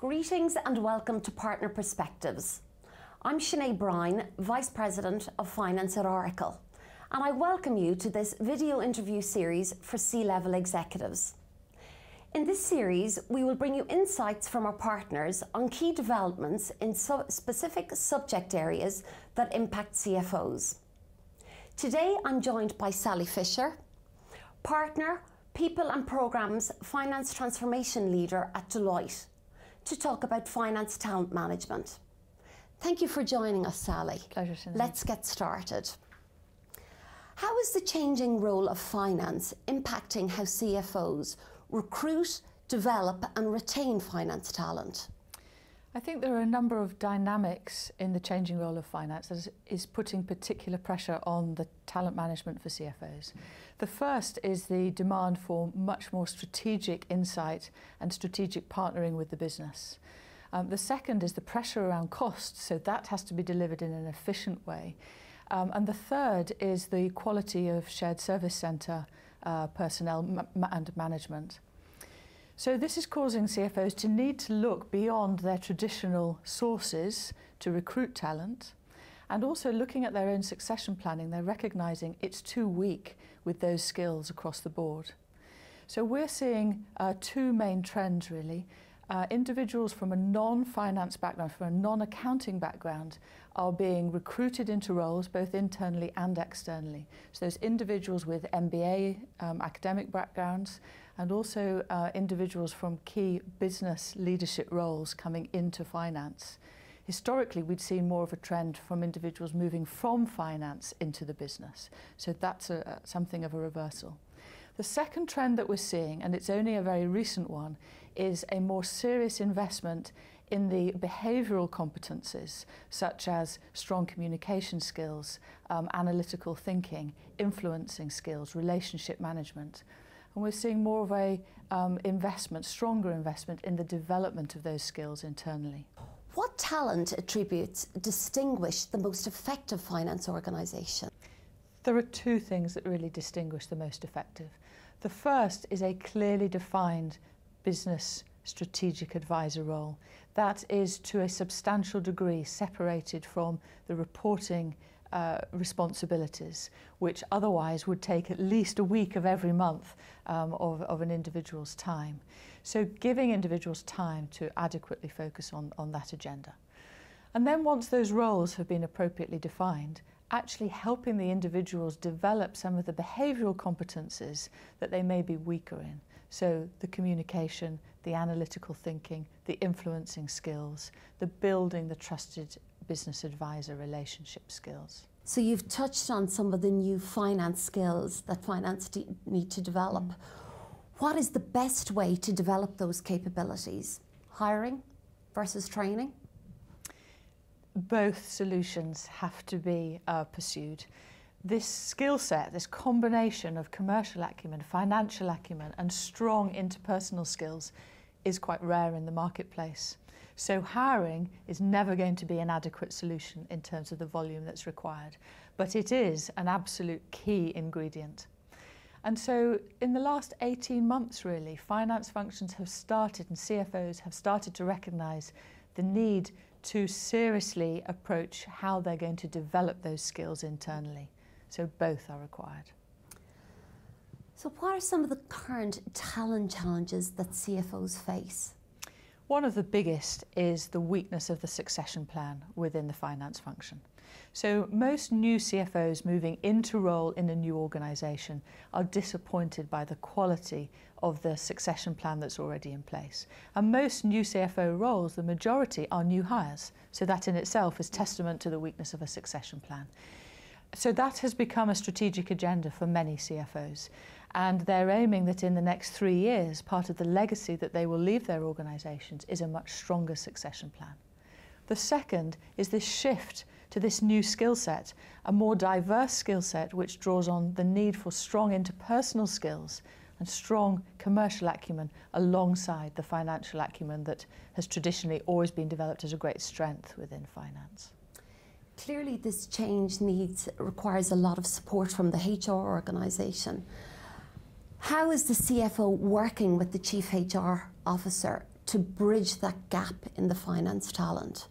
Greetings and welcome to Partner Perspectives. I'm Sinead Bryan, Vice President of Finance at Oracle, and I welcome you to this video interview series for C-level executives. In this series, we will bring you insights from our partners on key developments in specific subject areas that impact CFOs. Today, I'm joined by Sally Fisher, Partner, People and Programmes Finance Transformation Leader at Deloitte, to talk about finance talent management. Thank you for joining us, Sally. Pleasure, Sinead. Let's get started. How is the changing role of finance impacting how CFOs recruit, develop and retain finance talent? I think there are a number of dynamics in the changing role of finance that is putting particular pressure on the talent management for CFOs. The first is the demand for much more strategic insight and strategic partnering with the business. The second is the pressure around costs, so that has to be delivered in an efficient way. And the third is the quality of shared service centre personnel and management. So this is causing CFOs to need to look beyond their traditional sources to recruit talent, and also looking at their own succession planning. They're recognising it's too weak with those skills across the board. So we're seeing two main trends really. Individuals from a non-finance background, from a non-accounting background, are being recruited into roles both internally and externally. So those individuals with MBA academic backgrounds, and also individuals from key business leadership roles coming into finance. Historically, we'd seen more of a trend from individuals moving from finance into the business. So that's something of a reversal. The second trend that we're seeing, and it's only a very recent one, is a more serious investment in the behavioural competences, such as strong communication skills, analytical thinking, influencing skills, relationship management. And we're seeing more of a stronger investment in the development of those skills internally. What talent attributes distinguish the most effective finance organisation? There are two things that really distinguish the most effective. The first is a clearly defined business strategic advisor role. That is to a substantial degree separated from the reporting responsibilities, which otherwise would take at least a week of every month of an individual's time. So giving individuals time to adequately focus on that agenda. And then once those roles have been appropriately defined, actually helping the individuals develop some of the behavioural competences that they may be weaker in. So the communication, the analytical thinking, the influencing skills, the building the trusted business advisor relationship skills. So you've touched on some of the new finance skills that finance need to develop. What is the best way to develop those capabilities? Hiring versus training? Both solutions have to be pursued. This skill set, this combination of commercial acumen, financial acumen and strong interpersonal skills is quite rare in the marketplace. So hiring is never going to be an adequate solution in terms of the volume that's required, but it is an absolute key ingredient. And so in the last 18 months really, finance functions have started and CFOs have started to recognise the need to seriously approach how they're going to develop those skills internally. So both are required. So what are some of the current talent challenges that CFOs face? One of the biggest is the weakness of the succession plan within the finance function. So most new CFOs moving into role in a new organisation are disappointed by the quality of the succession plan that's already in place. And most new CFO roles, the majority, are new hires. So that in itself is testament to the weakness of a succession plan. So that has become a strategic agenda for many CFOs. And they're aiming that in the next 3 years, part of the legacy that they will leave their organisations is a much stronger succession plan. The second is this shift to this new skill set, a more diverse skill set which draws on the need for strong interpersonal skills and strong commercial acumen alongside the financial acumen that has traditionally always been developed as a great strength within finance. Clearly this change requires a lot of support from the HR organisation. How is the CFO working with the Chief HR Officer to bridge that gap in the finance talent.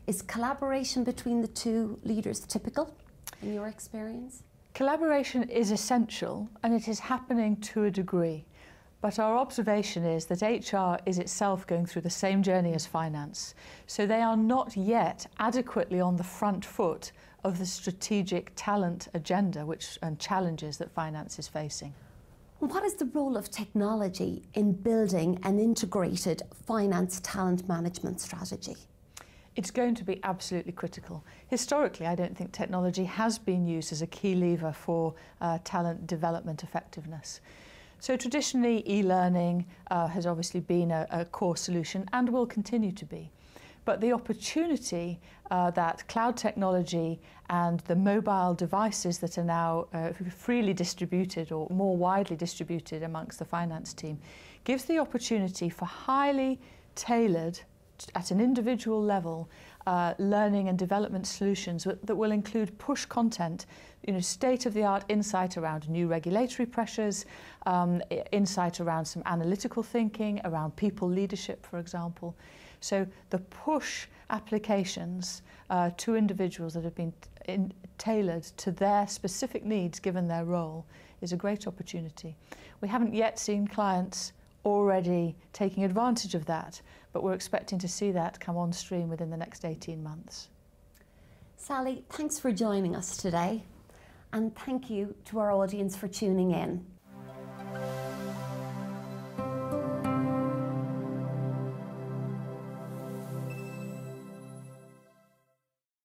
Is collaboration between the two leaders typical in your experience? Collaboration is essential, and it is happening to a degree. But our observation is that HR is itself going through the same journey as finance. So they are not yet adequately on the front foot of the strategic talent agenda and challenges that finance is facing. What is the role of technology in building an integrated finance talent management strategy? It's going to be absolutely critical. Historically, I don't think technology has been used as a key lever for talent development effectiveness. So traditionally, e-learning has obviously been a core solution and will continue to be. But the opportunity that cloud technology and the mobile devices that are now freely distributed or more widely distributed amongst the finance team gives the opportunity for highly tailored, at an individual level, learning and development solutions that will include push content, state-of-the-art insight around new regulatory pressures, insight around some analytical thinking, around people leadership, for example. So the push applications to individuals that have been tailored to their specific needs given their role is a great opportunity. We haven't yet seen clients already taking advantage of that, but we're expecting to see that come on stream within the next 18 months. Sally, thanks for joining us today, and thank you to our audience for tuning in.